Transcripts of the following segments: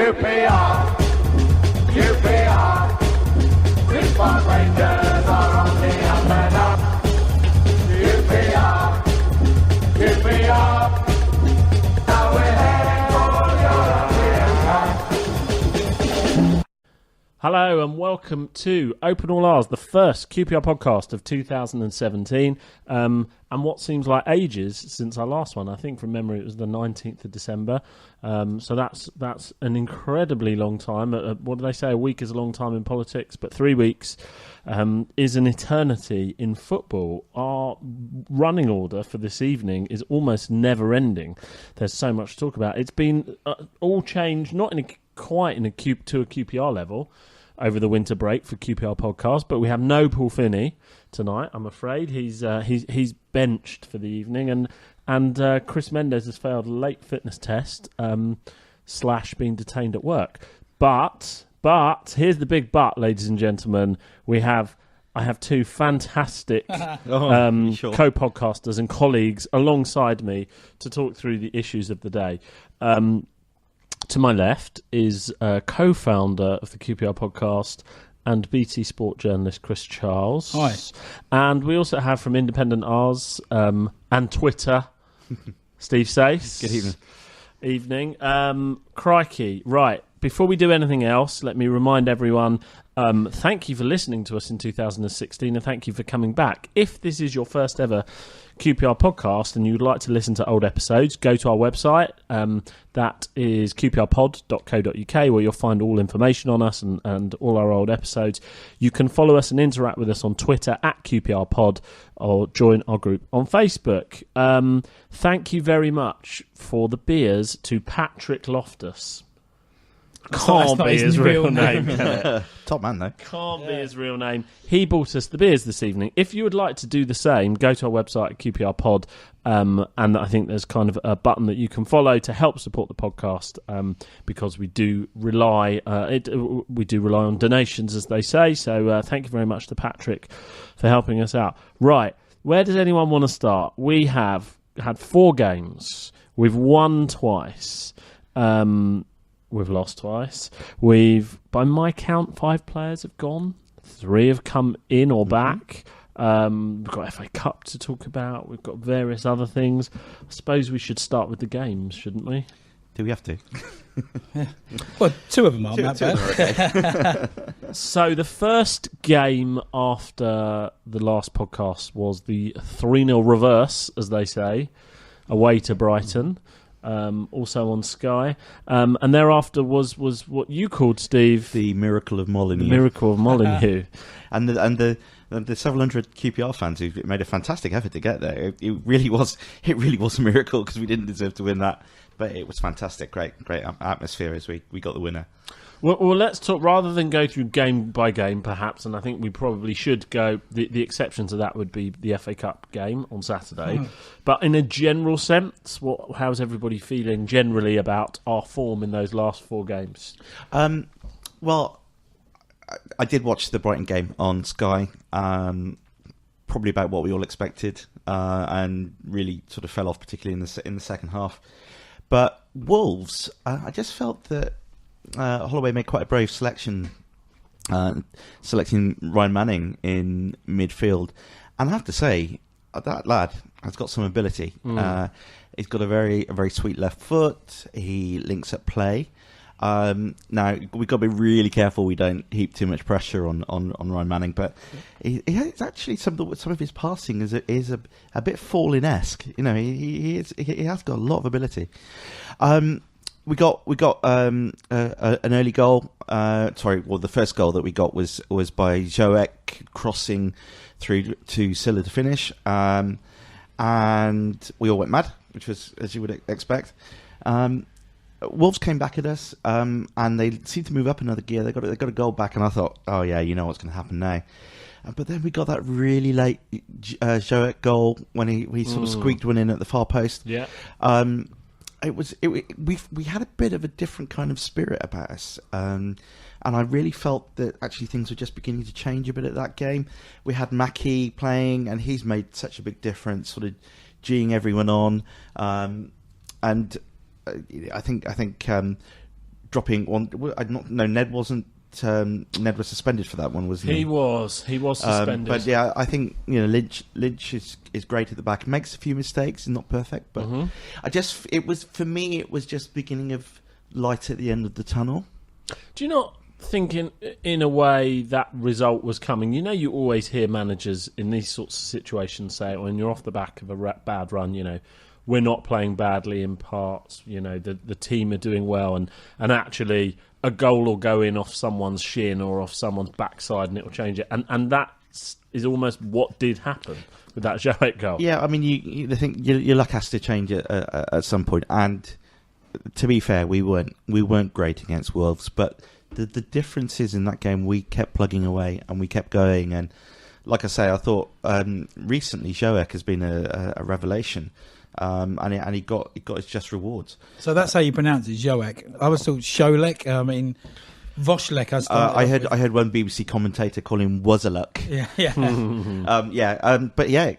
UPR, UPR, Six Park Rangers are on the up and up. UPR, UPR, now we're heading for European Cup. Hello and welcome to Open All R's, the first QPR podcast of 2017, and what seems like ages since our last one. I think from memory it was the 19th of December, so that's an incredibly long time. What do they say? A week is a long time in politics, but 3 weeks is an eternity in football. Our running order for this evening is almost never ending. There's so much to talk about. It's been all changed, not quite to a QPR level over the winter break for QPR podcast, but we have no Paul Finney tonight. I'm afraid he's benched for the evening, and Chris Mendes has failed a late fitness test / being detained at work. But here's the big but, ladies and gentlemen. I have two fantastic co-podcasters and colleagues alongside me to talk through the issues of the day. To my left is co-founder of the QPR podcast and BT Sport journalist Chris Charles. Hi. And we also have from Independent R's and Twitter, Steve Sayce. Good evening. Crikey. Right. Before we do anything else, let me remind everyone, thank you for listening to us in 2016 and thank you for coming back. If this is your first ever QPR podcast and you'd like to listen to old episodes, go to our website. That is qprpod.co.uk, where you'll find all information on us and all our old episodes. You can follow us and interact with us on Twitter at QPRpod or join our group on Facebook. Thank you very much for the beers to Patrick Loftus. Can't be his real name, can it? Top man, though. Can't be his real name. He bought us the beers this evening. If you would like to do the same, go to our website at QPR Pod, and I think there's kind of a button that you can follow to help support the podcast, because we do rely on donations, as they say. So thank you very much to Patrick for helping us out. Right, where does anyone want to start? We have had 4 games. We've won twice. We've lost twice. By my count, 5 players have gone. 3 have come in or back. We've got FA Cup to talk about. We've got various other things. I suppose we should start with the games, shouldn't we? Do we have to? Yeah. Well, 2 of them aren't that bad. Okay. So the first game after the last podcast was the 3-0 reverse, as they say, away to Brighton. Also on Sky, and thereafter was what you called, Steve, the Miracle of Molineux. The Miracle of Molineux. and the several hundred QPR fans who made a fantastic effort to get there. It really was a miracle, because we didn't deserve to win that, but it was fantastic. Great atmosphere as we got the winner. Well, let's talk, rather than go through game by game, perhaps, and I think we probably should go, the exception to that would be the FA Cup game on Saturday. But in a general sense, how's everybody feeling generally about our form in those last 4 games? Well, I did watch the Brighton game on Sky, probably about what we all expected, and really sort of fell off, particularly in the second half. But Wolves, I just felt that Holloway made quite a brave selection, selecting Ryan Manning in midfield, and I have to say that lad has got some ability. He's got a very sweet left foot. He links at play. Now we've got to be really careful we don't heap too much pressure on Ryan Manning, but he has actually some of his passing is a bit Fallen-esque. You know, he has got a lot of ability. We got an early goal. The first goal that we got was by Joek crossing through to Silla to finish, and we all went mad, which was as you would expect. Wolves came back at us, and they seemed to move up another gear. They got a goal back, and I thought, oh yeah, you know what's going to happen now. But then we got that really late Joek goal when he sort of squeaked one in at the far post. Yeah. We had a bit of a different kind of spirit about us, and I really felt that actually things were just beginning to change a bit at that game. We had Mackie playing, and he's made such a big difference, sort of geeing everyone on, and I think dropping one. Ned wasn't. Ned was suspended for that one, wasn't he? He was suspended. But yeah, I think Lynch is great at the back. Makes a few mistakes, not perfect, but it was just beginning of light at the end of the tunnel. Do you not think in a way that result was coming? You always hear managers in these sorts of situations say, when you're off the back of a bad run, we're not playing badly in parts, the team are doing well, and actually a goal will go in off someone's shin or off someone's backside and it will change it. And that is almost what did happen with that Joek goal. Yeah, I mean, you think your luck has to change at some point. And to be fair, we weren't great against Wolves, but the differences in that game, we kept plugging away and we kept going. And like I say, I thought recently Joek has been a revelation. And he got his just rewards. So that's how you pronounce it, Joek. I was told Sholek. I mean, Voslek. I heard one BBC commentator call him Wazaluk. Yeah. But yeah,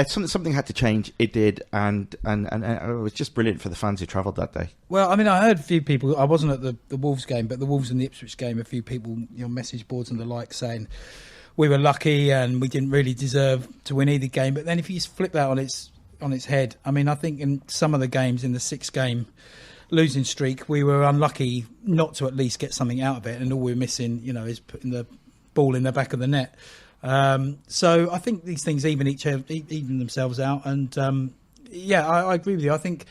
something had to change. It did, and it was just brilliant for the fans who travelled that day. Well, I mean, I heard a few people. I wasn't at the Wolves game, but the Wolves and the Ipswich game. A few people, message boards and the like, saying we were lucky and we didn't really deserve to win either game. But then if you flip that on its head, I mean, I think in some of the games in the 6-game losing streak, we were unlucky not to at least get something out of it, and all we're missing, is putting the ball in the back of the net. So I think these things even themselves out, and I agree with you. I think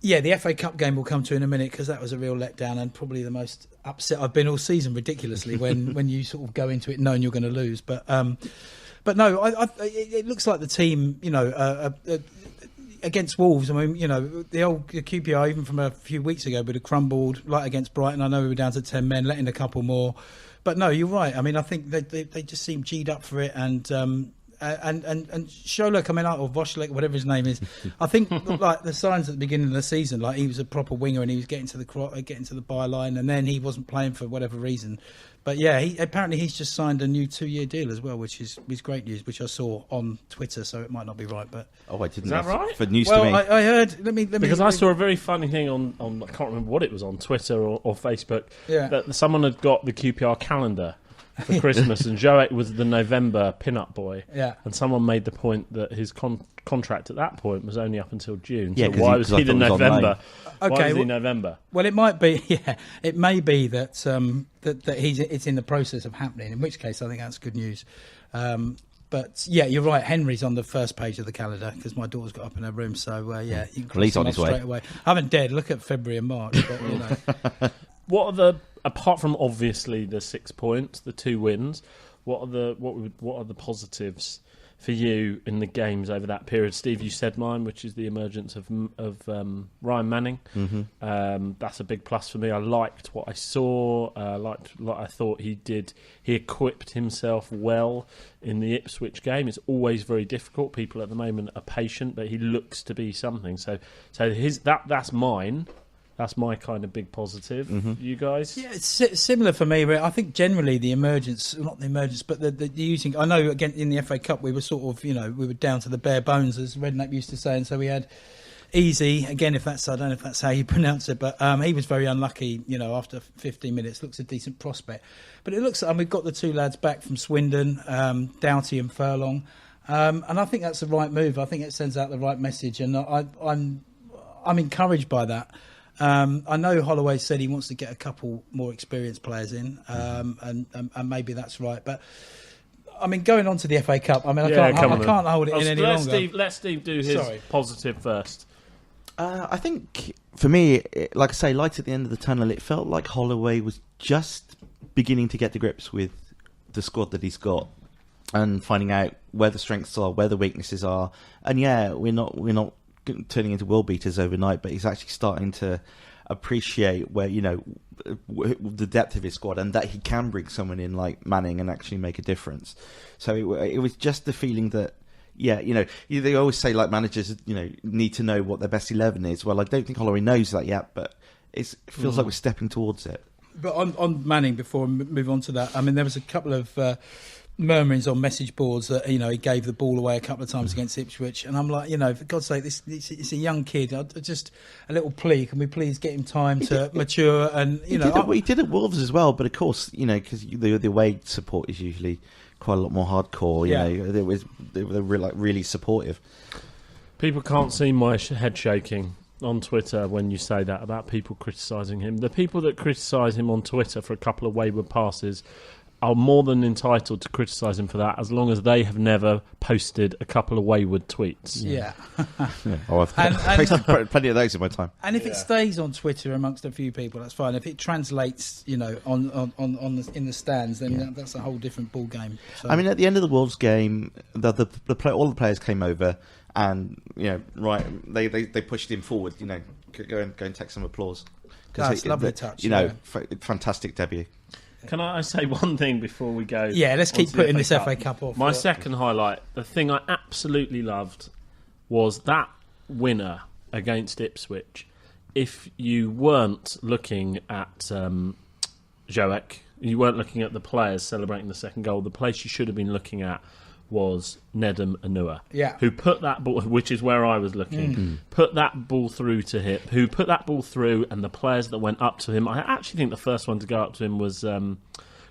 the FA Cup game will come to in a minute, because that was a real letdown and probably the most upset I've been all season, ridiculously, when you sort of go into it knowing you're going to lose. But no, it looks like the team, against Wolves. I mean, the old QPR, even from a few weeks ago, would have crumbled, like against Brighton. I know we were down to 10 men, letting a couple more. But no, you're right. I mean, I think they just seem G'd up for it, and Shola coming out, or Voslek, whatever his name is, I think like the signs at the beginning of the season, like he was a proper winger and he was getting to the byline, and then he wasn't playing for whatever reason. But yeah, apparently he's just signed a new 2-year deal as well, which is great news, which I saw on Twitter, so it might not be right. But I didn't. Is that right? For news well, to me. I heard. Let me. Because I saw a very funny thing on I can't remember what it was, on Twitter or Facebook. Yeah. That someone had got the QPR calendar for Christmas, and Joek was the November pin-up boy. Yeah. And someone made the point that his contract at that point was only up until June. Yeah, so why was he the November? Okay, why was he November? Well, it might be. Yeah, it may be that that it's in the process of happening. In which case, I think that's good news. But yeah, you're right. Henry's on the first page of the calendar because my daughter's got up in her room. So you can cross he's on him his off way. straight away. I haven't dared look at February and March, but What are apart from obviously the 6 points, the 2 wins, what are the positives for you in the games over that period? Steve, you said mine, which is the emergence of Ryan Manning. Mm-hmm. That's a big plus for me. I liked what I saw. I thought he did. He equipped himself well in the Ipswich game. It's always very difficult. People at the moment are patient, but he looks to be something. So that's mine. That's my kind of big positive. Mm-hmm. You guys? yeah, it's similar for me. I think generally the emergence, not the emergence, but the using. I know again in the FA Cup we were sort of, we were down to the bare bones, as Redknapp used to say, and so we had Easy again. I don't know if that's how you pronounce it, but he was very unlucky. After 15 minutes, looks a decent prospect, but it looks. And we've got the 2 lads back from Swindon, Doughty and Furlong, and I think that's the right move. I think it sends out the right message, and I'm encouraged by that. I know Holloway said he wants to get a couple more experienced players in, and maybe that's right. But I mean, going on to the FA Cup, I mean, I can't hold it in any longer. Let Steve do his positive first. I think for me, like I say, light at the end of the tunnel. It felt like Holloway was just beginning to get to grips with the squad that he's got, and finding out where the strengths are, where the weaknesses are. And yeah, we're not turning into world beaters overnight, but he's actually starting to appreciate where the depth of his squad, and that he can bring someone in like Manning and actually make a difference. So it was just the feeling that they always say like managers need to know what their best 11 is. Well, I don't think Holloway knows that yet, but it feels like we're stepping towards it. But on Manning, before I move on to that, I mean, there was a couple of murmurings on message boards that he gave the ball away a couple of times against Ipswich, and I'm like, for God's sake, it's a young kid. Just a little plea: can we please get him time to mature? And he did at Wolves as well, but of course, because the away support is usually quite a lot more hardcore. They were really supportive. People can't see my head shaking on Twitter when you say that about people criticising him. The people that criticise him on Twitter for a couple of wayward passes are more than entitled to criticise him for that, as long as they have never posted a couple of wayward tweets. Yeah. Oh, I've posted plenty of those in my time. And if it stays on Twitter amongst a few people, that's fine. If it translates, in the stands, then that's a whole different ball game. So. I mean, at the end of the Wolves game, all the players came over, and they pushed him forward. Go and take some applause. That's lovely touch. Fantastic debut. Can I say one thing before we go? Yeah, let's keep putting this FA Cup off. My second highlight, the thing I absolutely loved, was that winner against Ipswich. If you weren't looking at Joek, you weren't looking at the players celebrating the second goal, the place you should have been looking at was Nedum Anua, who put that ball, which is where I was looking, put that ball through to him, who put that ball through, and the players that went up to him. I actually think the first one to go up to him was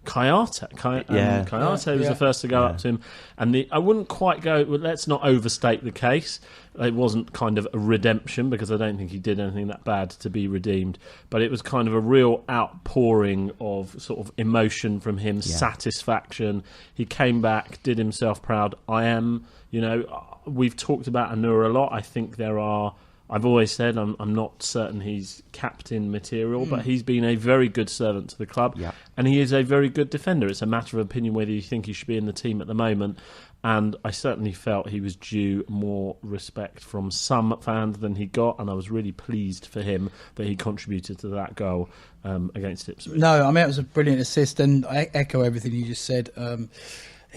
Kayate. Kayate was the first to go up to him, and I wouldn't quite go. Well, let's not overstate the case. It wasn't kind of a redemption, because I don't think he did anything that bad to be redeemed. But it was kind of a real outpouring of sort of emotion from him, satisfaction. He came back, did himself proud. We've talked about Anura a lot. I think I've always said I'm not certain he's captain material, but he's been a very good servant to the club, and he is a very good defender. It's a matter of opinion whether you think he should be in the team at the moment, and I certainly felt he was due more respect from some fans than he got, and I was really pleased for him that he contributed to that goal against Ipswich. No, I mean, it was a brilliant assist, and I echo everything you just said.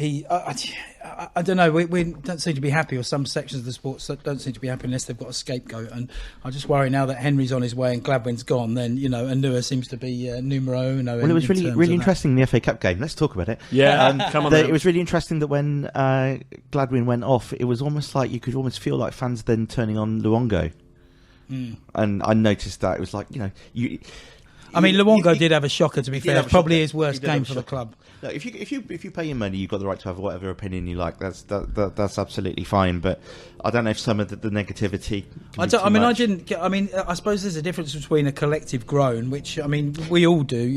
I don't know. We don't seem to be happy, or some sections of the sport don't seem to be happy unless they've got a scapegoat. And I just worry now that Henry's on his way and Gladwin's gone. Then Anua seems to be numero uno. Well, it was really interesting in the FA Cup game. Let's talk about it. Yeah, come on. It was really interesting that when Gladwin went off, it was almost like you could almost feel like fans then turning on Luongo. And I noticed that it was like Luongo did have a shocker. To be fair, probably his worst game for the club. No, if you pay your money, you've got the right to have whatever opinion you like. That's absolutely fine. But I don't know if some of the negativity. I suppose there's a difference between a collective groan, which we all do.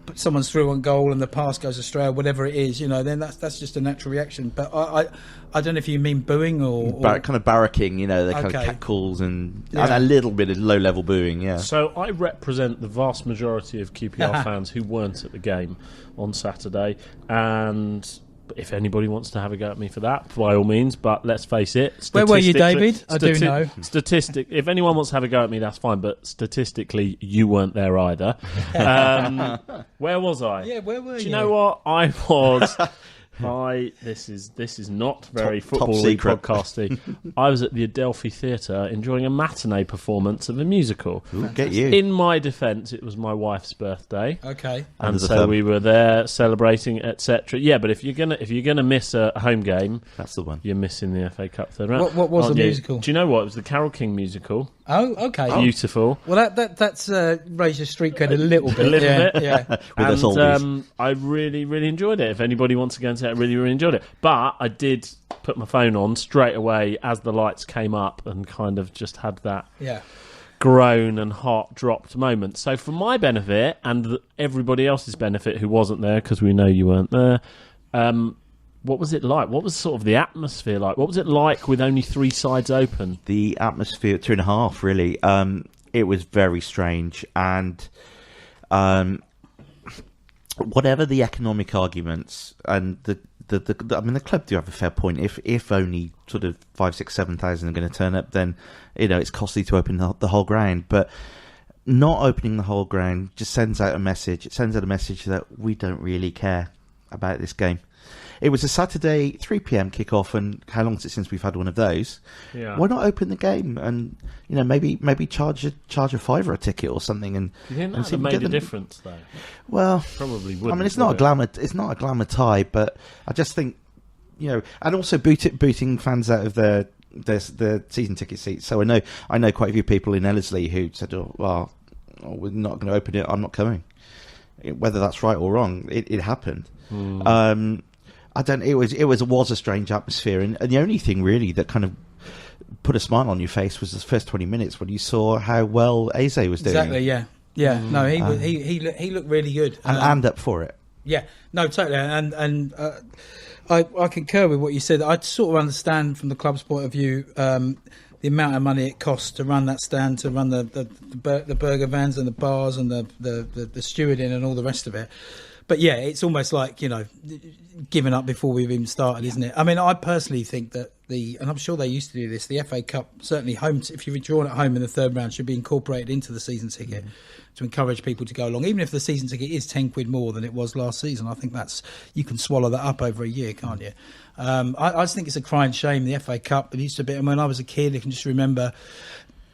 If someone's through on goal and the pass goes astray or whatever it is, then that's just a natural reaction. But I don't know if you mean booing or kind of barracking, the kind of cat calls and a little bit of low level booing. Yeah. So I represent the vast majority of QPR fans who weren't at the game on Saturday, and if anybody wants to have a go at me for that, by all means. But let's face it, where were you, David? I do know. If anyone wants to have a go at me, that's fine. But statistically, you weren't there either. Where was I? Yeah, where were you? Do you know what I was? This is not very football-y podcasty. I was at the Adelphi Theatre enjoying a matinee performance of a musical. Ooh, get you. In my defence, it was my wife's birthday. Okay. And so we were there celebrating, etc. Yeah, but if you're gonna miss a home game, that's the one. You're missing the FA Cup third round. What was the musical? Do you know what? It was the Carole King musical. Oh, okay. Beautiful. Well, that's raised your street cred a little bit. Yeah. With us oldies. I really, really enjoyed it. If anybody wants to go and see it, I really, really enjoyed it. But I did put my phone on straight away as the lights came up and kind of just had that groan and heart dropped moment. So for my benefit and everybody else's benefit who wasn't there, because we know you weren't there, what was it like? What was sort of the atmosphere like? What was it like with only 3 sides open? The atmosphere, 2.5 really. It was very strange, and whatever the economic arguments, and the club do have a fair point. If only sort of 5, 6, 7,000 are going to turn up, then it's costly to open the whole ground. But not opening the whole ground just sends out a message. It sends out a message that we don't really care about this game. it was a Saturday 3 p.m. kickoff, and how long is it since we've had one of those? Yeah. Why not open the game and maybe charge a fiver a ticket or something? And You think and that see if would we have get made a them- difference, though? Well, Probably I wouldn't. mean, it's not a glamour tie, but I just think and also booting fans out of their season ticket seats. So I know quite a few people in Ellerslie who said, we're not going to open it. I'm not coming. Whether that's right or wrong, it happened. I don't. It was a strange atmosphere, and the only thing really that kind of put a smile on your face was the first 20 minutes when you saw how well Eze was doing. Exactly. Yeah. No, he looked really good and up for it. Yeah, no, totally, and I concur with what you said. I sort of understand from the club's point of view the amount of money it costs to run that stand, to run the burger vans and the bars and the stewarding and all the rest of it. But yeah, it's almost like giving up before we've even started, isn't it? I mean, I personally think that and I'm sure they used to do this, the FA Cup, certainly home, if you've drawn at home in the third round, should be incorporated into the season ticket to encourage people to go along. Even if the season ticket is 10 quid more than it was last season, I think you can swallow that up over a year, can't you? I just think it's a crying shame, the FA Cup. It used to be, when I was a kid, I can just remember,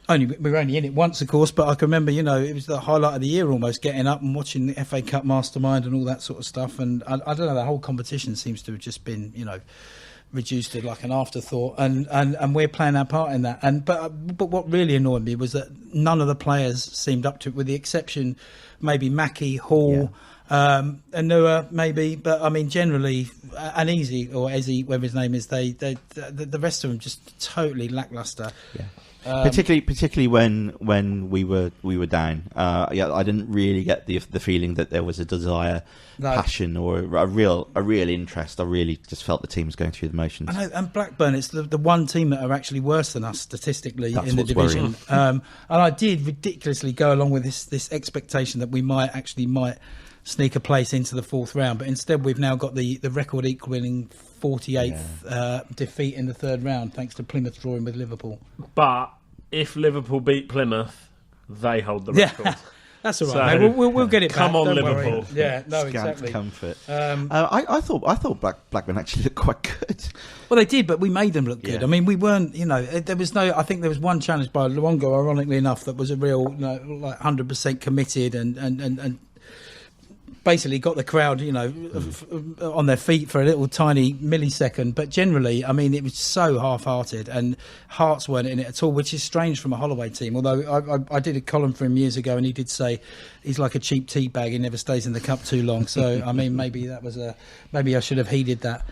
we were only in it once, of course, but I can remember, it was the highlight of the year almost, getting up and watching the FA Cup Mastermind and all that sort of stuff. And I don't know, the whole competition seems to have just been, reduced to like an afterthought, and we're playing our part in that. But what really annoyed me was that none of the players seemed up to it, with the exception maybe Mackie, Hall, Anua maybe, but I mean generally Uneasy or Eze, whatever his name is, the rest of them just totally lackluster. Yeah. Particularly when we were down, I didn't really get the feeling that there was a desire, passion, or a real interest. I really just felt the team was going through the motions. I know, and Blackburn, it's the one team that are actually worse than us statistically in the what's division. And I did ridiculously go along with this expectation that we might sneak a place into the fourth round, but instead we've now got the record equalling 48th defeat in the third round, thanks to Plymouth drawing with Liverpool. But if Liverpool beat Plymouth, they hold the record. Yeah, that's all right. So, mate. We'll get it come back. on, Don't Liverpool. worry. Yeah, no, Scant exactly. comfort. I thought Blackburn actually looked quite good. Well, they did, but we made them look good. Yeah. I mean, we weren't, there was no, I think there was one challenge by Luongo, ironically enough, that was a real, like 100% committed and basically got the crowd, on their feet for a little tiny millisecond. But generally, I mean, it was so half-hearted, and Hearts weren't in it at all, which is strange from a Holloway team. Although I did a column for him years ago, and he did say he's like a cheap tea bag; he never stays in the cup too long. So, I mean, maybe I should have heeded that.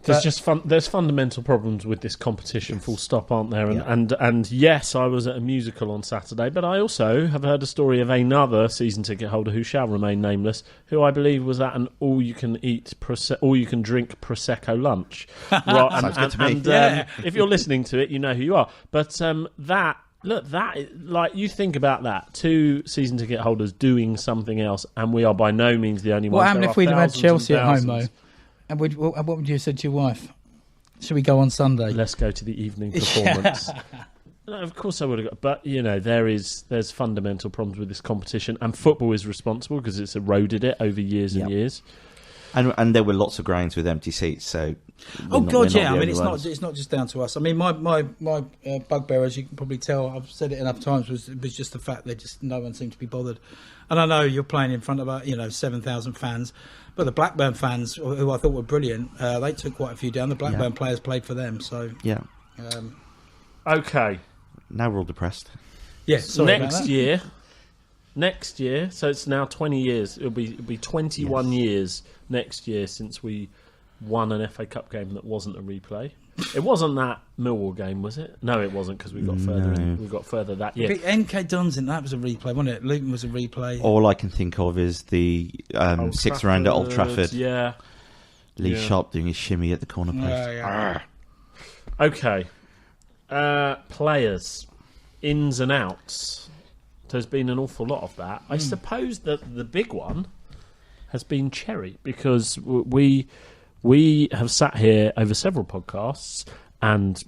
There's fundamental problems with this competition, full stop, aren't there? And yes, I was at a musical on Saturday, but I also have heard a story of another season ticket holder who shall remain nameless, who I believe was at an all-you-can-drink Prosecco lunch. Sounds good to me. If you're listening to it, you know who you are. But you think about that, two season ticket holders doing something else, and we are by no means the only ones. What happened if we'd have had Chelsea at home, though? thousands. And what would you have said to your wife? Should we go on Sunday? Let's go to the evening performance. No, of course I would have got, but there's fundamental problems with this competition, and football is responsible because it's eroded it over years and years. And there were lots of grounds with empty seats, so. I mean, it's not just down to us. I mean, my bugbear, as you can probably tell, I've said it enough times, was just the fact that just no one seemed to be bothered. And I know you're playing in front of 7,000 fans, but the Blackburn fans, who I thought were brilliant, they took quite a few down. The Blackburn players played for them, so Yeah. Okay. Now we're all depressed. Yeah. Sorry about that. Next year, so it's now 20 years. It'll be 21 years next year since we won an FA Cup game that wasn't a replay. It wasn't that Millwall game, was it? No, it wasn't, because we got further. We got further that year. NK Dunstan, that was a replay, wasn't it? Luton was a replay. All I can think of is the sixth round at Old Trafford. Yeah. Lee Sharp doing his shimmy at the corner post. Okay. Players, ins and outs. There's been an awful lot of that. I suppose that the big one has been Cherry, because we have sat here over several podcasts and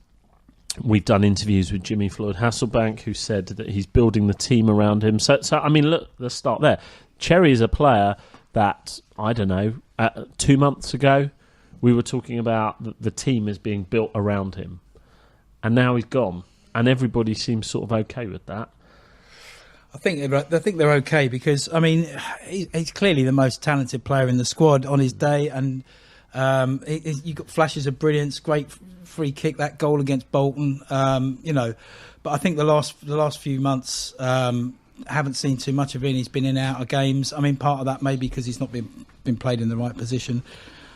we've done interviews with Jimmy Floyd Hasselbank, who said that he's building the team around him. So I mean, look, let's start there. Cherry is a player that, I don't know, 2 months ago we were talking about the team as being built around him, and now he's gone, and everybody seems sort of okay with that. I think they're okay because he's clearly the most talented player in the squad on his day, and you got flashes of brilliance, great free kick, that goal against Bolton, But I think the last few months haven't seen too much of him. He's been in and out of games. I mean, part of that maybe because he's not been played in the right position.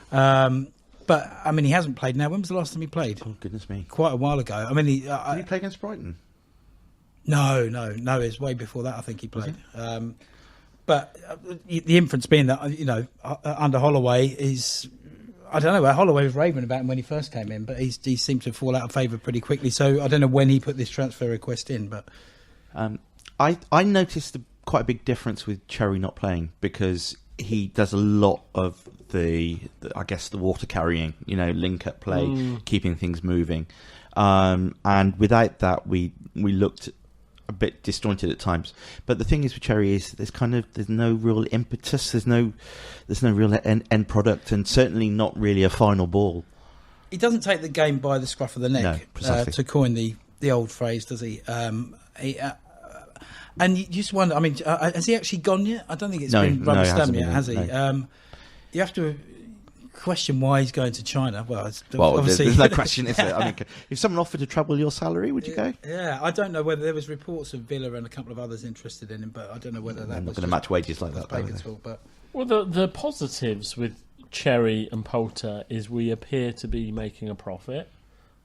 But I mean, he hasn't played now. When was the last time he played? Oh goodness me! Quite a while ago. I mean, Did he play against Brighton? No. It was way before that. I think he played. But the inference being that under Holloway is, I don't know. Holloway was raving about him when he first came in, but he seemed to fall out of favour pretty quickly. So I don't know when he put this transfer request in, but I noticed quite a big difference with Cherry not playing because he does a lot of the water carrying, link up play, keeping things moving, and without that we looked a bit disjointed at times. But the thing is with Cherry is there's no real impetus, there's no real end product, and certainly not really a final ball. He doesn't take the game by the scruff of the neck, No, precisely. to coin the old phrase, does he? And you just wonder, I mean, has he actually gone yet? I don't think it's been rubber stamped yet, has he? No. You have to question why he's going to China. Well, There's obviously no question, is there? I mean, if someone offered to treble your salary, would you go? Yeah, I don't know whether there was reports of Villa and a couple of others interested in him, but I don't know whether that They're not was going to match wages like that, paid are at they? all. But Well, the positives with Cherry and Poulter is we appear to be making a profit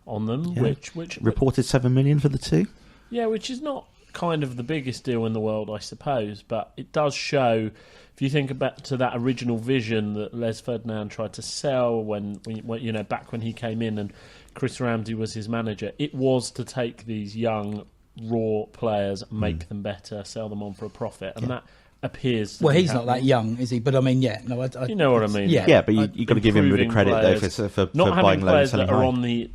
on them, Yeah. which Reported 7 million for the two. Yeah, which is not kind of the biggest deal in the world, I suppose, but it does show. If you think back to that original vision that Les Ferdinand tried to sell when back when he came in and Chris Ramsey was his manager, it was to take these young, raw players, make them better, sell them on for a profit, and that appears. To well, be he's not that happening. young, is he? But I mean, yeah, no, You know what I mean? Yeah, Yeah, but you've got to give him a bit of Improving credit players, though for not buying having low and players selling that are high. on the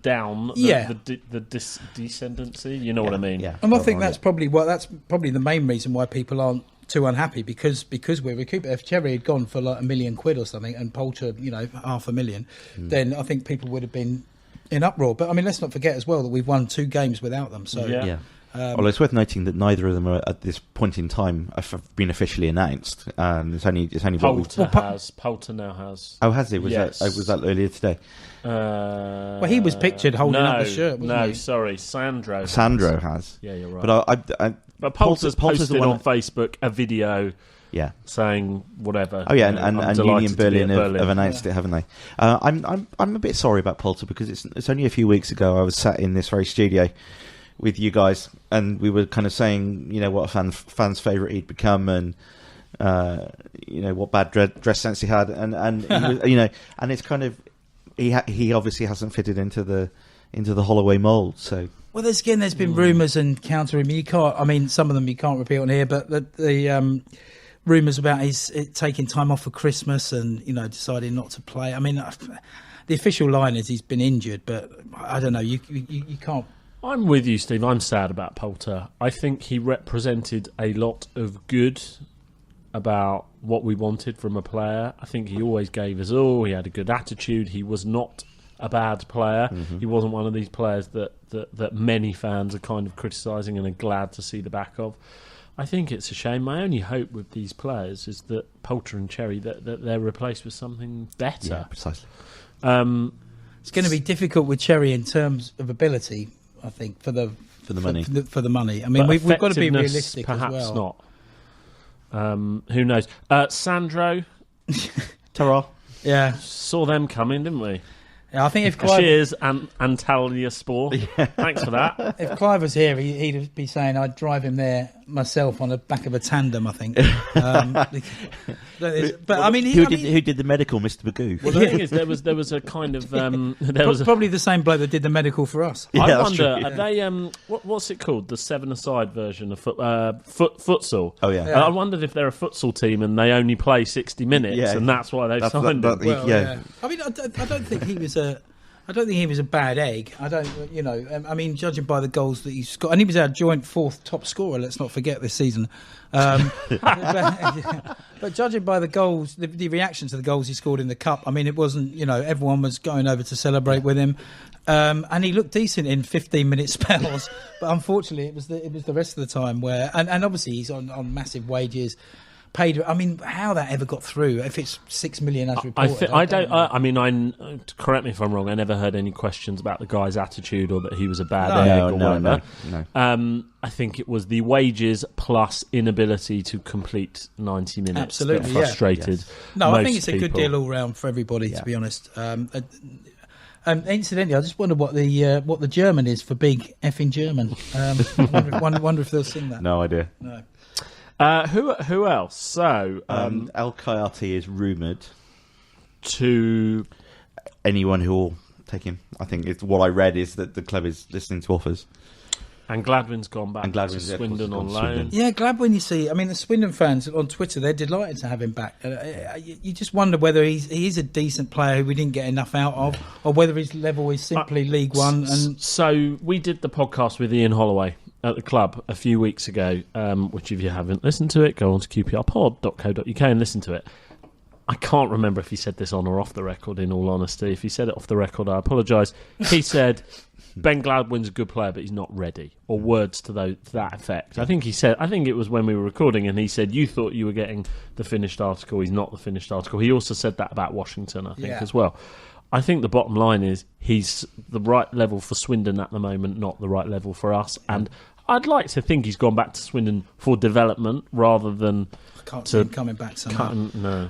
down, Yeah. the descendancy. You know what I mean? Yeah. And I think that's probably the main reason why people aren't too unhappy because we're recouping. If Cherry had gone for like £1 million or something and Poulter, £500,000, then I think people would have been in uproar. But I mean, let's not forget as well that we've won 2 games without them. So Yeah. Although it's worth noting that neither of them are at this point in time have been officially announced. It's only Poulter now has. Oh, has he? Was Yes. that earlier today? well, he was pictured holding up the shirt, wasn't he? Sorry, Sandro. Sandro has. Yeah, you're right. But But Poulter's Poulter's the posted one on Facebook a video yeah. saying whatever. Oh yeah, I'm and delighted Union to be at Berlin have announced it, haven't they? I'm a bit sorry about Poulter because it's only a few weeks ago I was sat in this very studio with you guys and we were kind of saying what a fan's favourite he'd become and what bad dress sense he had and he was, and it's kind of he obviously hasn't fitted into the Holloway mould. So Well, there's been rumours and counter. You can't. I mean, some of them you can't repeat on here, but the rumours about his taking time off for Christmas and deciding not to play. I mean, the official line is he's been injured, but I don't know. You can't. I'm with you, Steve. I'm sad about Poulter. I think he represented a lot of good about what we wanted from a player. I think he always gave us all. He had a good attitude. He was not a bad player. Mm-hmm. He wasn't one of these players that many fans are kind of criticising and are glad to see the back of. I think it's a shame. My only hope with these players is that Poulter and Cherry that they're replaced with something better. yeah, precisely. It's going to be difficult with Cherry in terms of ability. I think for the money. For the money. I mean, we've got to be realistic perhaps as well. not. Who knows? Sandro, Ta-ra. Yeah. saw them coming, didn't we? Yeah, I think if Clive, Cheers, Antalya Sport. Thanks for that. if Clive was here, he'd be saying I'd drive him there myself on the back of a tandem. I think. But I mean, who did the medical, Mr. Magoo? Well, the thing is, there was a kind of probably the same bloke that did the medical for us. Yeah, I that's wonder, true. are they what's it called? The 7-a-side version of futsal. Oh yeah. I wondered if they're a futsal team and they only play 60 minutes, Yeah. and that's why they've signed him. Well, yeah. I mean, I don't think he was a I don't think he was a bad egg. I don't, I mean, judging by the goals that he scored, and he was our joint 4th top scorer. Let's not forget this season. But judging by the goals, the reaction to the goals he scored in the cup, I mean, it wasn't, everyone was going over to celebrate with him, and he looked decent in 15-minute spells. But unfortunately, it was the rest of the time where, and obviously he's on massive wages. Paid. I mean, how that ever got through? If it's 6 million as reported, I don't. Correct me if I'm wrong. I never heard any questions about the guy's attitude or that he was a bad egg or whatever. No. I think it was the wages plus inability to complete 90 minutes. Absolutely, that frustrated. Yes. No, I think it's a good people. deal all round for everybody. To be honest. Incidentally, I just wonder what the German is for big effing German. Wonder if they'll sing that. No idea. No. Who else? So El Kayati is rumoured to anyone who will take him. I think it's what I read is that the club is listening to offers. And Gladwin's gone back to Swindon on loan. Yeah, Gladwin, you see, I mean, the Swindon fans on Twitter, they're delighted to have him back. You just wonder whether he is a decent player who we didn't get enough out of, or whether his level is simply League One. And so we did the podcast with Ian Holloway at the club a few weeks ago, which if you haven't listened to it, go on to qprpod.co.uk and listen to it. I can't remember if he said this on or off the record, in all honesty. If he said it off the record, I apologise. He said, Ben Gladwin's a good player, but he's not ready, or words to that effect. I think it was when we were recording, and he said, you thought you were getting the finished article. He's not the finished article. He also said that about Washington, I think, as well. I think the bottom line is he's the right level for Swindon at the moment, not the right level for us. And I'd like to think he's gone back to Swindon for development rather than... I can't see him coming back somehow. No.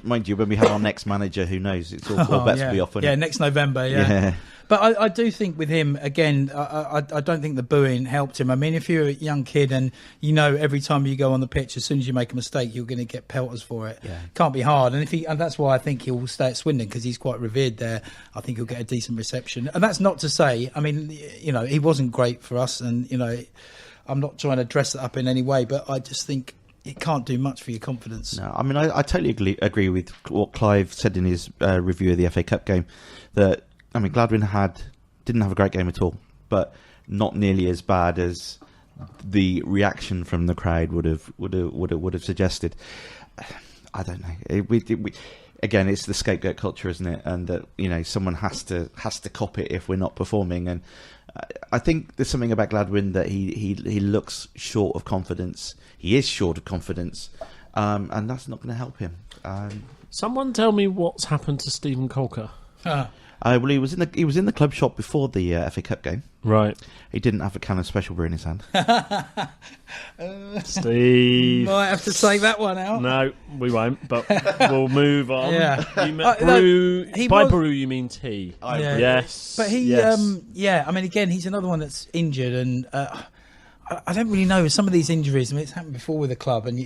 Mind you, when we have our next manager, who knows? It's all bets will be off. Yeah, next November, yeah. But I do think with him, again, I don't think the booing helped him. I mean, if you're a young kid and every time you go on the pitch, as soon as you make a mistake, you're going to get pelters for it. Yeah. Can't be hard. And that's why I think he'll stay at Swindon, because he's quite revered there. I think he'll get a decent reception. And that's not to say, I mean, he wasn't great for us, and, I'm not trying to dress it up in any way, but I just think it can't do much for your confidence. No, I mean, I totally agree with what Clive said in his review of the FA Cup game, that, I mean, Gladwin didn't have a great game at all, but not nearly as bad as the reaction from the crowd would have suggested. I don't know. Again, it's the scapegoat culture, isn't it? And that someone has to cop it if we're not performing. And I think there's something about Gladwin that he looks short of confidence. He is short of confidence, and that's not going to help him. Someone tell me what's happened to Stephen Colker. Well, he was in the club shop before the FA Cup game. Right. He didn't have a can of special brew in his hand. Steve. Might have to take that one out. No, we won't, but we'll move on. Yeah. You meant brew. By brew, you mean tea. Yeah. Yes. But I mean, again, he's another one that's injured, and I don't really know. Some of these injuries, I mean, it's happened before with the club, and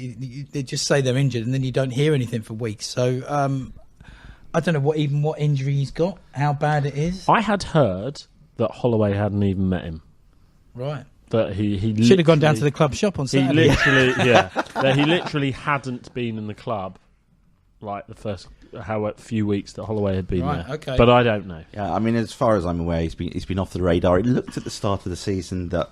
they just say they're injured, and then you don't hear anything for weeks. So, I don't know what injury he's got, how bad it is. I had heard that Holloway hadn't even met him. Right. That he should have gone down to the club shop on Saturday. That he literally hadn't been in the club like the first few weeks that Holloway had been there. Okay. But I don't know. Yeah, I mean, as far as I'm aware, he's been off the radar. It looked at the start of the season that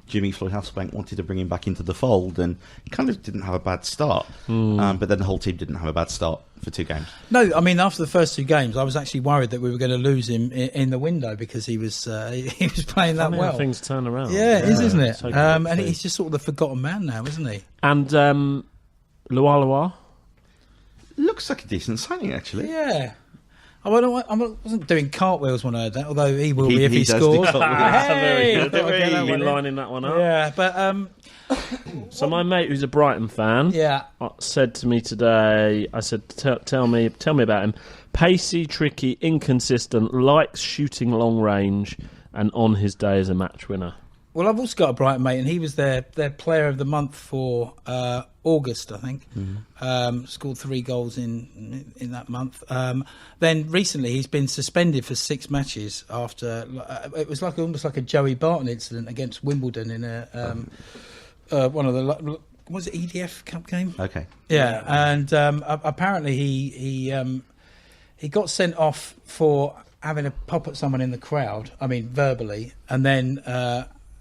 Jimmy Floyd Hasselbank wanted to bring him back into the fold, and he kind of didn't have a bad start. But then the whole team didn't have a bad start for 2 games. No, I mean, after the first 2 games, I was actually worried that we were going to lose him in the window, because he was playing that well. Things turn around. Yeah, it is, isn't it? Totally and he's just sort of the forgotten man now, isn't he? And Lualua looks like a decent signing, actually. Yeah. I wasn't doing cartwheels when I heard that, although he will be if he scores. Hey! Been lining that one up. Yeah, but... so my mate, who's a Brighton fan, said to me today, I said, tell me about him. Pacey, tricky, inconsistent, likes shooting long range, and on his day is a match winner. Well, I've also got a Brighton mate, and he was their player of the month for August, I think. Scored 3 goals in that month. Then recently he's been suspended for 6 matches after it was almost like a Joey Barton incident against Wimbledon in one of the was it EDF Cup game? Okay. Yeah, and apparently he he got sent off for having a pop at someone in the crowd. I mean, verbally, and then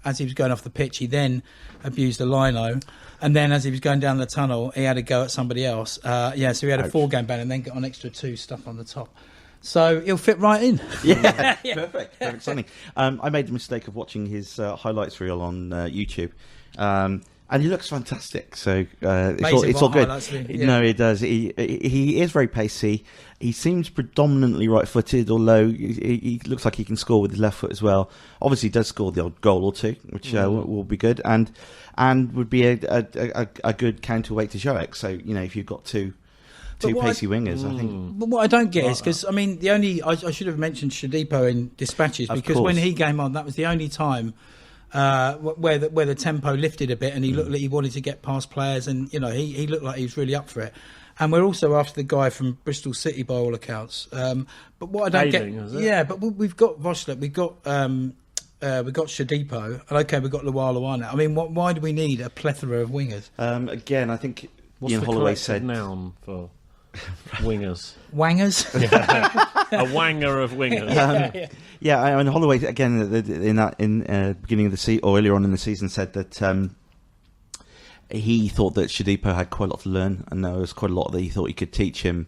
as he was going off the pitch, he then abused a lino, and then as he was going down the tunnel, he had a go at somebody else. So he had a 4-game ban, and then got an extra 2 stuff on the top. So he'll fit right in. Yeah, perfect signing. I made the mistake of watching his highlights reel on YouTube, and he looks fantastic. So it's all good. No, he does. He is very pacey. He seems predominantly right-footed, although he looks like he can score with his left foot as well. Obviously, he does score the odd goal or two, which will be good, and would be a good counterweight to Joek. So if you've got two pacey wingers, I think. But what I don't get is because I should have mentioned Shodipo in dispatches, because when he came on, that was the only time where the tempo lifted a bit, and he looked like he wanted to get past players, and he looked like he was really up for it. And we're also after the guy from Bristol City by all accounts. But what I don't get, but we've got Voslett, we've got Shodipo, and we've got Luana. I mean, why do we need a plethora of wingers? Again, I think What's Ian the Holloway collective said noun for wingers. Wangers? A wanger of wingers. I mean, Holloway again in beginning of the season or earlier on in the season said that he thought that Shodipo had quite a lot to learn, and there was quite a lot that he thought he could teach him.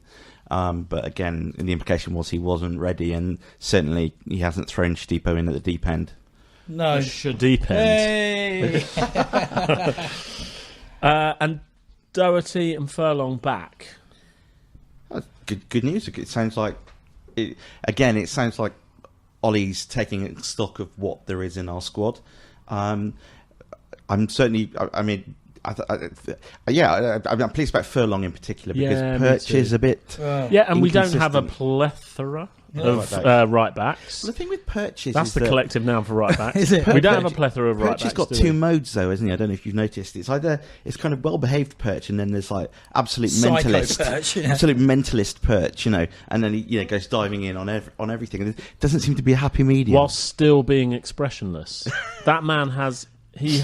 But again, the implication was he wasn't ready, and certainly he hasn't thrown Shodipo in at the deep end. No, Shodipo end. Hey. And Doherty and Furlong back. Good news. It sounds like it sounds like Ollie's taking stock of what there is in our squad. I'm certainly. I mean, I'm pleased about Furlong in particular, because Perch is a bit. And we don't have a plethora of right backs. Well, the thing with Perch is that's the collective noun for right backs. Is it? We don't have a plethora of right Perch backs. has got two modes, though, hasn't he? I don't know if you've noticed. It's either kind of well-behaved Perch, and then there's like absolute mentalist, Perch, absolute mentalist Perch, and then he goes diving in on everything. And it doesn't seem to be a happy medium. Whilst still being expressionless. That man he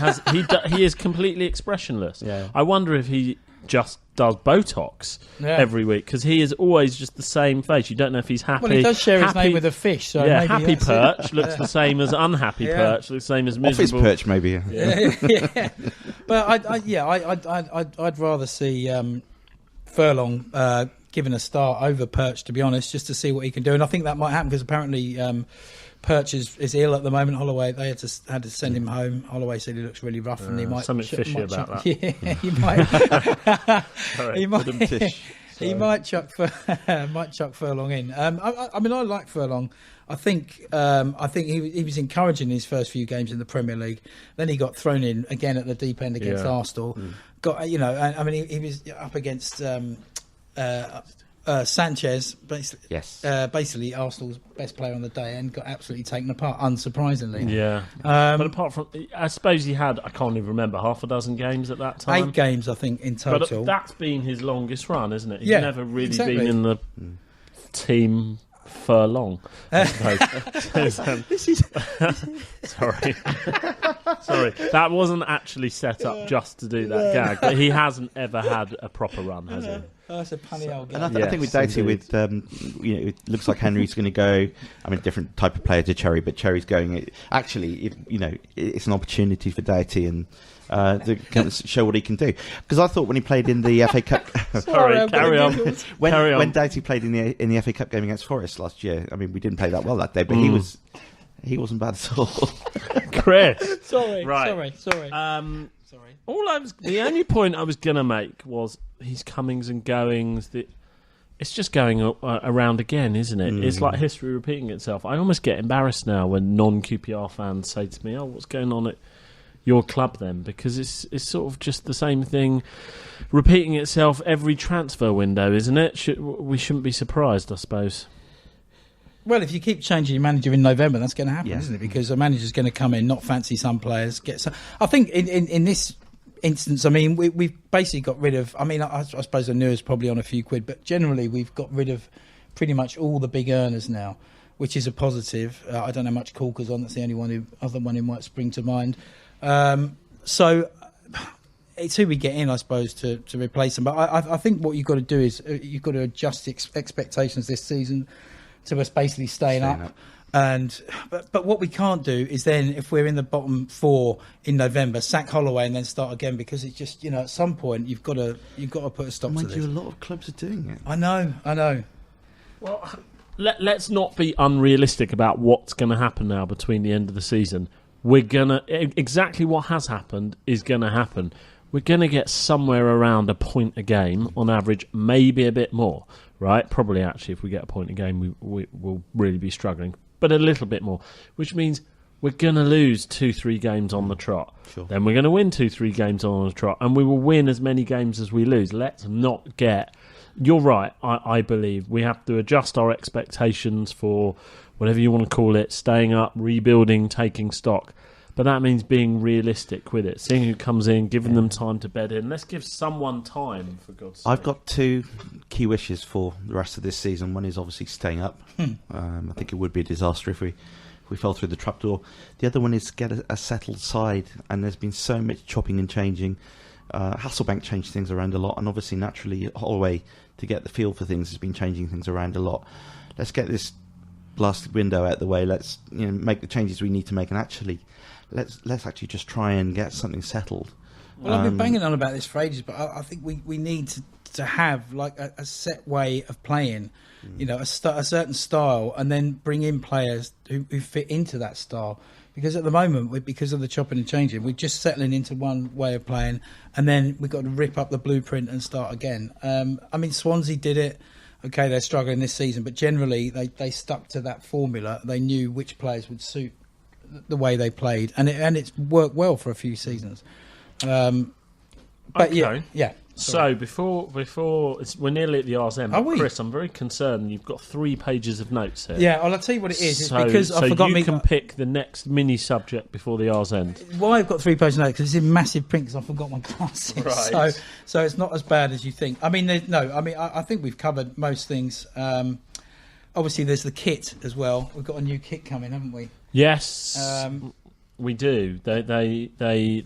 is completely expressionless. Yeah. I wonder if he just does Botox every week, because he is always just the same face. You don't know if he's happy. Well, he does share his name with a fish. So maybe happy Perch looks the same as unhappy Perch. Looks the same as miserable. Office Perch, maybe. Yeah. But I'd rather see Furlong given a start over Perch, to be honest, just to see what he can do. And I think that might happen, because apparently Perch is ill at the moment. Holloway, they had to send him home. Holloway said he looks really rough, and he might something fishy about that. Yeah, he might. He might chuck Furlong in. I mean, I like Furlong. I think he was encouraging his first few games in the Premier League. Then he got thrown in again at the deep end against Arsenal. Got I mean, he was up against Sanchez, basically, basically Arsenal's best player on the day, and got absolutely taken apart, unsurprisingly. Yeah. But apart from, I suppose he had, I can't even remember, half a dozen games at that time. 8 games, I think, in total. But that's been his longest run, isn't it? He's never really been in the team for long, I suppose. Sorry. That wasn't actually set up just to do that gag, but he hasn't ever had a proper run, has he? That's a punny old gag. And I think with Doughty, it looks like Henry's going to go. I mean, different type of player to Cherry, but Cherry's going. Actually, it's an opportunity for Doughty and to show what he can do. Because I thought when he played in the FA Cup, carry on. When Doughty played in the FA Cup game against Forest last year, I mean, we didn't play that well that day, but he wasn't bad at all. Chris, sorry. The only point I was going to make was his comings and goings. It's just going around again, isn't it? It's like history repeating itself. I almost get embarrassed now when non-QPR fans say to me, "Oh, what's going on at your club then?" Because it's sort of just the same thing repeating itself every transfer window, isn't it? We shouldn't be surprised, I suppose. Well, if you keep changing your manager in November, that's going to happen, isn't it? Because the manager's going to come in, not fancy some players, get some. I think in this instance, I mean, we've basically got rid of. I mean, I suppose Anua's probably on a few quid, but generally we've got rid of pretty much all the big earners now, which is a positive. I don't know much Corker's on. That's the only other one who might spring to mind. So it's who we get in, I suppose, to replace them. But I think what you've got to do is you've got to adjust expectations this season to us basically staying up. But what we can't do is then, if we're in the bottom 4 in November, sack Holloway and then start again, because it's just, at some point you've got to put a stop to Mind this. you, a lot of clubs are doing it. I know. Well, let's not be unrealistic about what's going to happen now between the end of the season. Exactly what has happened is going to happen. We're going to get somewhere around a point a game on average, maybe a bit more, right? Probably, actually, if we get a point a game, we will really be struggling, but a little bit more, which means we're going to lose 2-3 games on the trot. Sure. Then we're going to win 2-3 games on the trot, and we will win as many games as we lose. Let's not get... You're right, I believe. We have to adjust our expectations for whatever you want to call it, staying up, rebuilding, taking stock. But that means being realistic with it, seeing who comes in, giving them time to bed in. Let's give someone time, for God's sake. I've got 2 key wishes for the rest of this season. One is obviously staying up. I think it would be a disaster if we fell through the trapdoor. The other one is get a settled side, and there's been so much chopping and changing. Hasselbank changed things around a lot, and obviously naturally Holloway, to get the feel for things, has been changing things around a lot. Let's get this blasted window out of the way. Let's make the changes we need to make, and actually let's actually just try and get something settled. Well, I've been banging on about this for ages, but I think we need to have like a set way of playing, a certain style, and then bring in players who fit into that style. Because at the moment, because of the chopping and changing, we're just settling into one way of playing, and then we've got to rip up the blueprint and start again. Swansea did it. Okay, they're struggling this season, but generally they stuck to that formula. They knew which players would suit the way they played, and it's worked well for a few seasons. But okay. yeah. So before we're nearly at the R's end. Are we? Chris, I'm very concerned. You've got 3 pages of notes here. Yeah, well, I'll tell you what it is. It's because I forgot you can pick the next mini subject before the R's end. Why I've got 3 pages of notes, because it's in massive print, because I forgot my glasses. Right. So it's not as bad as you think. I think we've covered most things. Obviously, there's the kit as well. We've got a new kit coming, haven't we? Yes. We do. They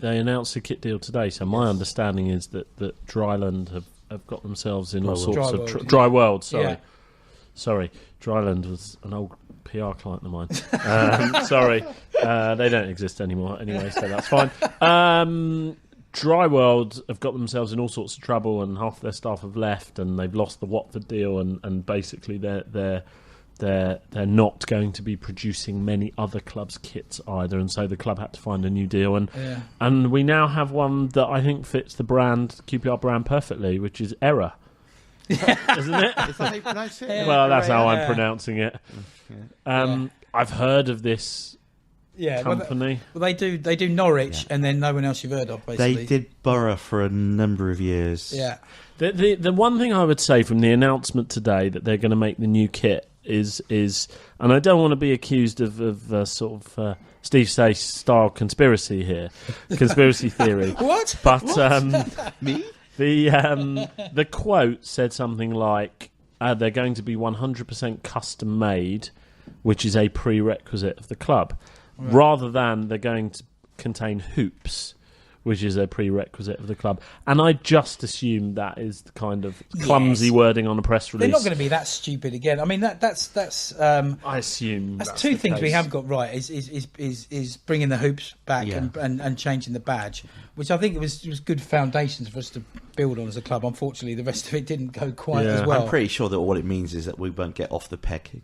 announced a kit deal today. So my understanding is that Dryland have got themselves in all sorts of Dry World. Sorry, Dryland was an old PR client of mine. Sorry, they don't exist anymore anyway, so that's fine. Dry World have got themselves in all sorts of trouble, and half their staff have left, and they've lost the Watford deal, and basically they're not going to be producing many other clubs' kits either, and so the club had to find a new deal, and we now have one that I think fits the QPR brand perfectly, which is Error, isn't it? Is that how you pronounce it? Well, that's how I'm pronouncing it. I've heard of this company. They do Norwich, and then no one else you've heard of. Basically, They did Borough for a number of years. Yeah. The one thing I would say from the announcement today that they're going to make the new kit is, and I don't want to be accused of Steve Sayce style conspiracy theory. What? But Me? the quote said something like they're going to be 100% custom made, which is a prerequisite of the club, rather than they're going to contain hoops, which is a prerequisite of the club. And I just assume that is the kind of clumsy wording on a press release. They're not going to be that stupid again. I mean, that's. I assume that's 2 things we have got right. Is bringing the hoops back and changing the badge, which I think it was good foundations for us to build on as a club. Unfortunately, the rest of it didn't go quite as well. I'm pretty sure that what it means is that we won't get off the peg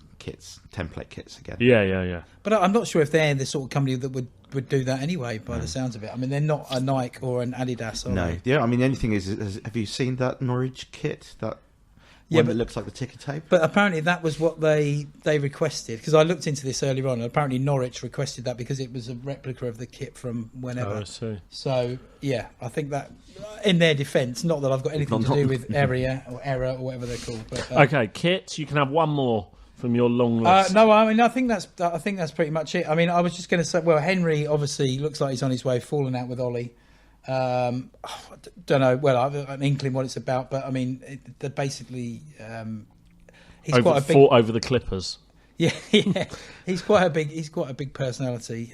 template kits again. Yeah. But I'm not sure if they're the sort of company that would do that anyway, by the sounds of it. I mean, they're not a Nike or an Adidas. No. Yeah, I mean, the only thing is, have you seen that Norwich kit? That one that looks like the ticker tape? But apparently that was what they requested, because I looked into this earlier on, and apparently Norwich requested that because it was a replica of the kit from whenever. Oh, I see. So, yeah, I think that, in their defence, not that I've got anything to do with Error or whatever they're called. But, okay, kits, you can have one more from your long list. No, I mean, I think that's pretty much it. I mean, I was just going to say, well, Henry obviously looks like he's on his way, falling out with Ollie. I don't know. Well, I've an inkling what it's about, but I mean, they're basically he's quite a big fought over the Clippers. Yeah, he's quite a big personality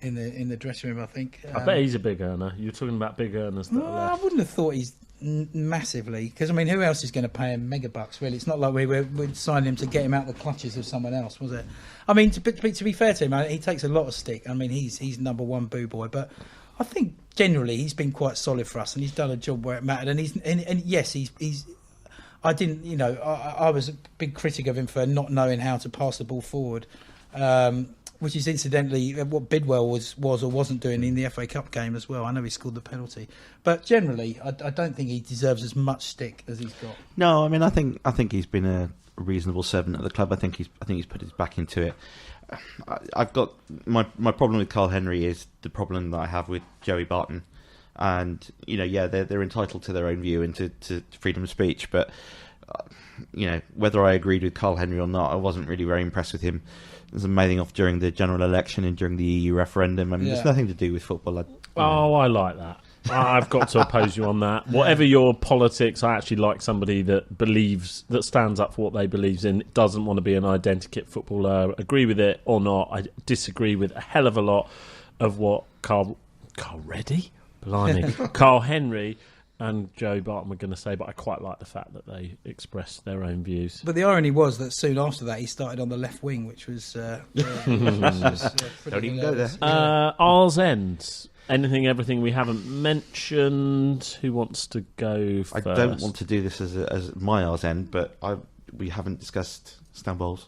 in the dressing room. I think. I bet he's a big earner. You're talking about big earners that are I left. wouldn't have thought he's massively, because I mean, who else is going to pay him mega bucks? Really, it's not like we'd sign him to get him out the clutches of someone else, was it? I mean, to be fair to him, he takes a lot of stick. I mean, he's number one boo boy, but I think generally he's been quite solid for us, and he's done a job where it mattered. And yes, he's. I didn't, I was a big critic of him for not knowing how to pass the ball forward. Which is incidentally what Bidwell was or wasn't doing in the FA Cup game as well. I know he scored the penalty, but generally, I don't think he deserves as much stick as he's got. No, I mean, I think he's been a reasonable servant at the club. I think he's put his back into it. I've got my problem with Carl Henry is the problem that I have with Joey Barton, and they're entitled to their own view and to freedom of speech, but whether I agreed with Carl Henry or not, I wasn't really very impressed with him. There's a mailing off during the general election and during the EU referendum. I mean, There's nothing to do with football. I like that. I've got to oppose you on that. Whatever your politics, I actually like somebody that stands up for what they believe in, doesn't want to be an identikit footballer. Agree with it or not, I disagree with a hell of a lot of what Carl Reddy? Blimey. Carl Henry and Joe Barton were going to say, but I quite like the fact that they expressed their own views. But the irony was that soon after that he started on the left wing, which was don't even go there. Ours End. Anything, everything we haven't mentioned. Who wants to go first? I don't want to do this as my R's end, but we haven't discussed Stan Bowles.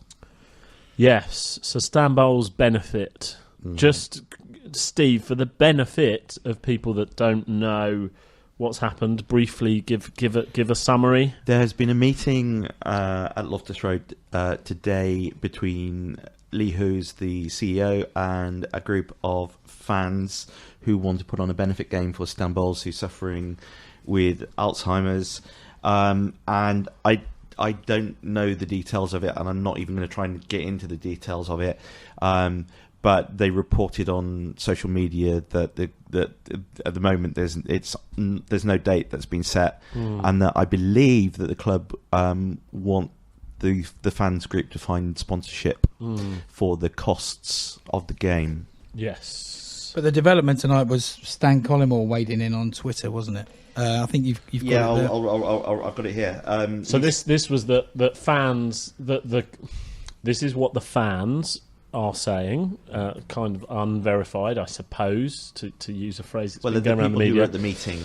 Yes, so Stan Bowles' benefit. Just, Steve, for the benefit of people that don't know what's happened, briefly give a summary. There has been a meeting at Loftus Road today between Lee Hoos, the CEO, and a group of fans who want to put on a benefit game for Stan Bowles, who's suffering with Alzheimer's. And I don't know the details of it, and I'm not even going to try and get into the details of it. But they reported on social media that at the moment there's no date that's been set, and that I believe that the club want the fans group to find sponsorship for the costs of the game. Yes, but the development tonight was Stan Collymore wading in on Twitter, wasn't it? I think you've got it there. I've got it here. So this was that fans this is what the fans are saying, kind of unverified, I suppose, to use a phrase that's been going around the media. Who were at the meeting.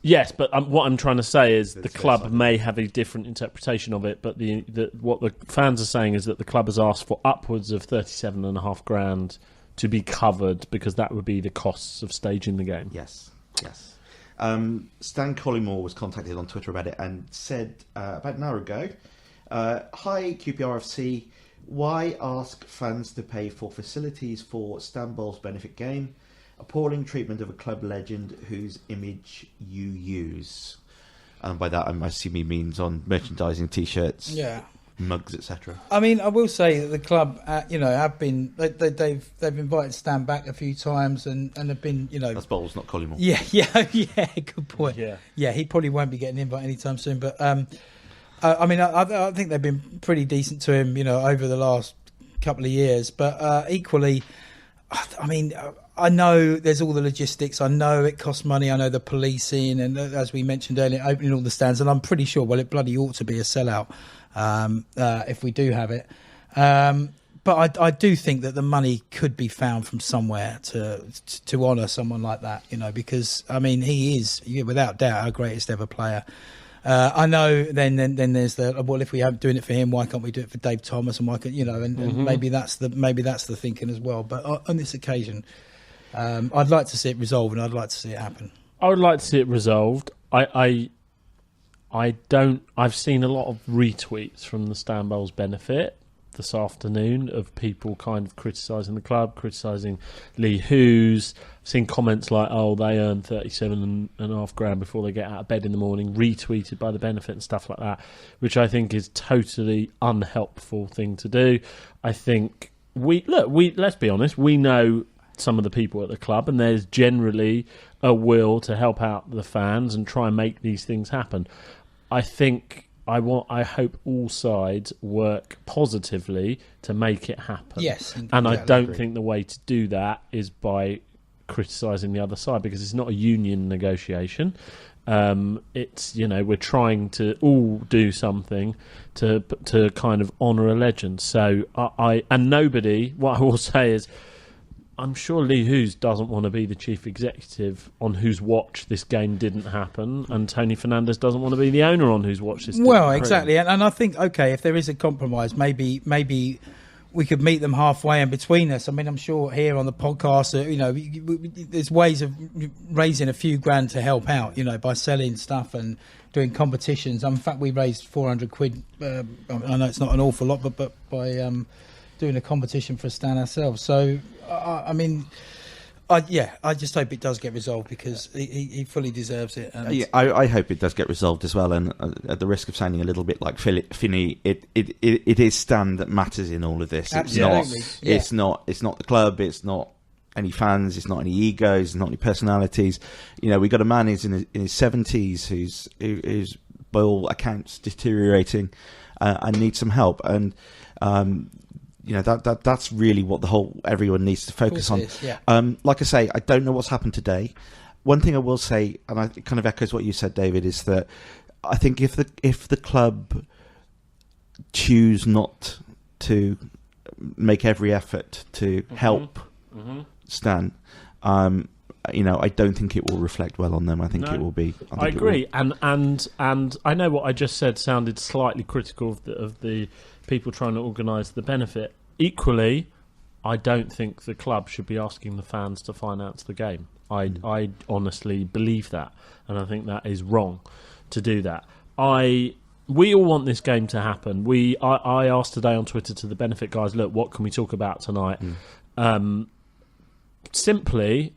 Yes, but what I'm trying to say is the club may have a different interpretation of it, but what the fans are saying is that the club has asked for upwards of $37,500 to be covered, because that would be the costs of staging the game. Yes. Stan Collymore was contacted on Twitter about it and said about an hour ago, "Hi QPRFC, why ask fans to pay for facilities for Stan Bowles' benefit game? Appalling treatment of a club legend whose image you use." And by that, I assume he means on merchandising, T-shirts, mugs, etc. I mean, I will say that the club, have been they've invited Stan back a few times and have been, That's Bowles, not Collymore. Yeah, good point. Yeah, he probably won't be getting an invite anytime soon. But I think they've been pretty decent to him, over the last couple of years. But equally, I mean, I know there's all the logistics. I know it costs money. I know the policing, and as we mentioned earlier, opening all the stands. And I'm pretty sure, it bloody ought to be a sellout if we do have it. But I do think that the money could be found from somewhere to honour someone like that, because I mean he is without doubt our greatest ever player. I know. Then there's if we have doing it for him, why can't we do it for Dave Thomas? And why can't and maybe that's the thinking as well. But on this occasion, I'd like to see it resolved, and I'd like to see it happen. I would like to see it resolved. I've seen a lot of retweets from the Stan Bowles benefit this afternoon of people kind of criticising the club, criticising Lee Hoos. I've seen comments like, they earn $37,500 before they get out of bed in the morning, retweeted by the benefit and stuff like that, which I think is totally unhelpful thing to do. I think let's be honest, we know some of the people at the club, and there's generally a will to help out the fans and try and make these things happen. I think I hope all sides work positively to make it happen. Yes, and I yeah, I don't agree. think the way to do that is by criticising the other side, because it's not a union negotiation. It's, we're trying to all do something to kind of honour a legend. So and nobody. What I will say is, I'm sure Lee Hughes doesn't want to be the chief executive on whose watch this game didn't happen, and Tony Fernandes doesn't want to be the owner on whose watch this didn't Well, happen. exactly, and I think, okay, if there is a compromise, maybe we could meet them halfway in between us. I mean, I'm sure here on the podcast, there's ways of raising a few grand to help out, by selling stuff and doing competitions. In fact, we raised 400 quid. I know it's not an awful lot, but by doing a competition for a stand ourselves. So, I just hope it does get resolved, because he fully deserves it. And I hope it does get resolved as well. And at the risk of sounding a little bit like Finney, it is Stan that matters in all of this. Absolutely. It's not the club. It's not any fans. It's not any egos. It's not any personalities. We got a man who's in his 70s who's by all accounts deteriorating and needs some help. And that's really what everyone needs to focus on. Is, yeah. Like I say, I don't know what's happened today. One thing I will say, and it kind of echoes what you said, David, is that I think if the club choose not to make every effort to help Stan, I don't think it will reflect well on them. I think it will be. I agree, and I know what I just said sounded slightly critical of the people trying to organise the benefit. Equally, I don't think the club should be asking the fans to finance the game. I honestly believe that, and I think that is wrong to do that. We all want this game to happen. I asked today on Twitter to the benefit guys, look, what can we talk about tonight? Simply,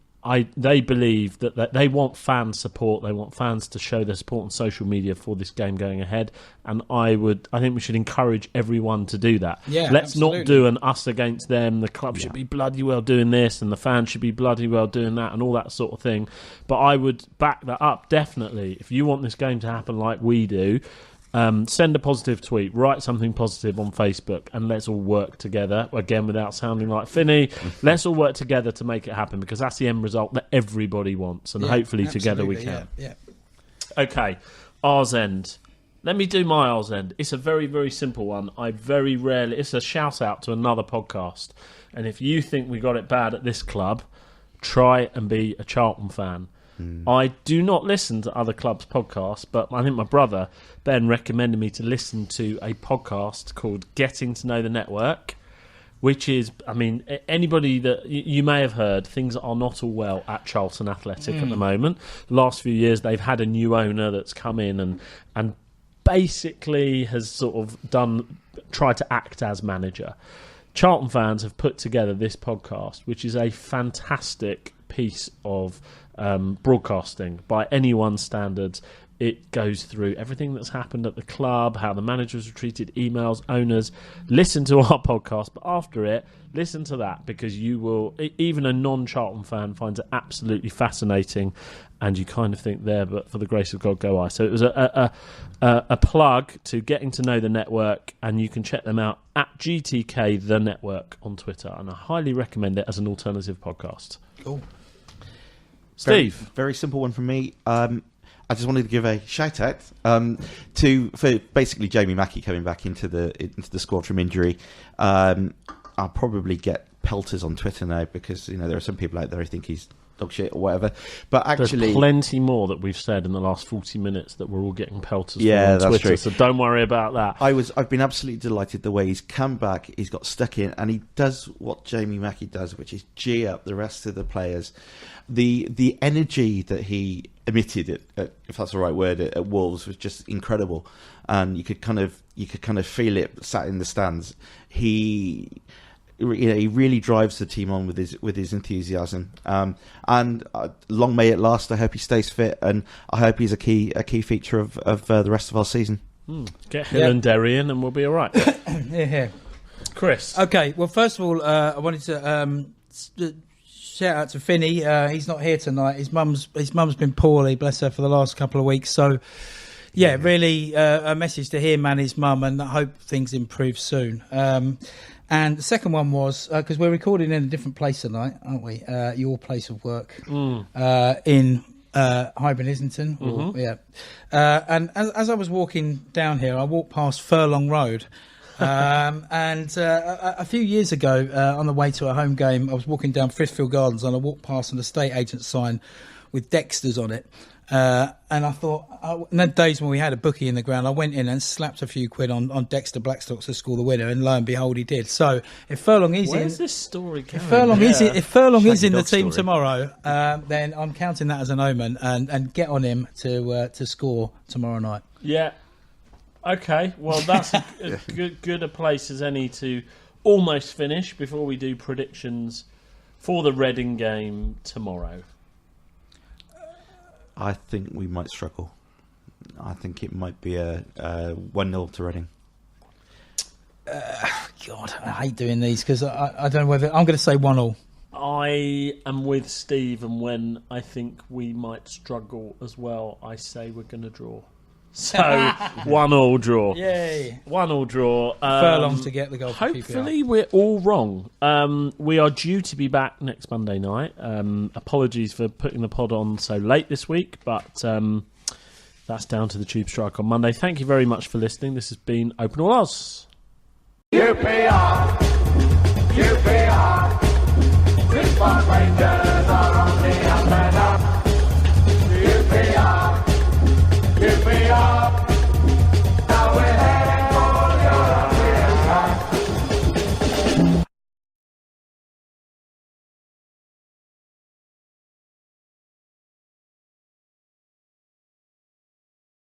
they believe that they want fan support. They want fans to show their support on social media for this game going ahead. And I think we should encourage everyone to do that. Yeah, let's absolutely. not do an us against them. The club should be bloody well doing this, and the fans should be bloody well doing that, and all that sort of thing. But I would back that up, definitely. If you want this game to happen like we do, send a positive tweet, write something positive on Facebook, and let's all work together. Again, without sounding like Finney, let's all work together to make it happen, because that's the end result that everybody wants, and hopefully together we can. Yeah. Okay, R's End. Let me do my R's End. It's a very, very simple one. It's a shout out to another podcast, and if you think we got it bad at this club, try and be a Charlton fan. I do not listen to other clubs' podcasts, but I think my brother Ben recommended me to listen to a podcast called Getting to Know the Network, which is, anybody that you may have heard, things are not all well at Charlton Athletic at the moment. The last few years, they've had a new owner that's come in and basically has sort of tried to act as manager. Charlton fans have put together this podcast, which is a fantastic piece of broadcasting by anyone's standards. It goes through everything that's happened at the club, how the managers were treated, emails, owners. Listen to our podcast, but after it, listen to that, because you will, even a non-Charlton fan finds it absolutely fascinating, and you kind of think there, but for the grace of God, go I. So it was a plug to Getting to Know the Network, and you can check them out at GTK The Network on Twitter, and I highly recommend it as an alternative podcast. Cool. Steve. Very simple one from me. I just wanted to give a shout out for basically Jamie Mackie coming back into the squad from injury. I'll probably get pelters on Twitter now, because there are some people out there who think he's dog shit or whatever. But actually, there's plenty more that we've said in the last 40 minutes that we're all getting pelters yeah, from on that's Twitter. true. So don't worry about that. I've been absolutely delighted the way he's come back. He's got stuck in, and he does what Jamie Mackie does, which is G up the rest of the players. The energy that he emitted, if that's the right word, at Wolves was just incredible, and you could kind of feel it sat in the stands. He really drives the team on with his enthusiasm, and long may it last. I hope he stays fit, and I hope he's a key feature of the rest of our season. Get Hill and Derry in, and we'll be all right. Yeah. Chris. Okay. Well, first of all, I wanted to shout out to Finney. He's not here tonight. His mum's been poorly, bless her, for the last couple of weeks. So Yeah, really a message to him and his mum, and I hope things improve soon. And the second one was, because we're recording in a different place tonight, aren't we? Your place of work in Highbury, Islington. Yeah. And as I was walking down here, I walked past Furlong Road. And a few years ago, on the way to a home game, I was walking down Frithfield Gardens and I walked past an estate agent sign with Dexter's on it. And I thought, in the days when we had a bookie in the ground, I went in and slapped a few quid on Dexter Blackstocks to score the winner, and lo and behold, he did. So if Furlong is Where's this story going? if Furlong is in the dog team story. tomorrow, then I'm counting that as an omen, and get on him to score tomorrow night. Yeah. Okay. Well, that's a good a place as any to almost finish before we do predictions for the Reading game tomorrow. I think we might struggle. I think it might be a 1-0 to Reading. God, I hate doing these because I don't know whether I'm going to say 1-1. I am with Steve, and when I think we might struggle as well, I say we're going to draw. So 1-1 draw. Yay! 1-1 draw. Furlong to get the goal. For Hopefully QPR. we're all wrong. We are due to be back next Monday night. Apologies for putting the pod on so late this week, but that's down to the tube strike on Monday. Thank you very much for listening. This has been Open All Oz. UPR, UPR, Twin Park Rangers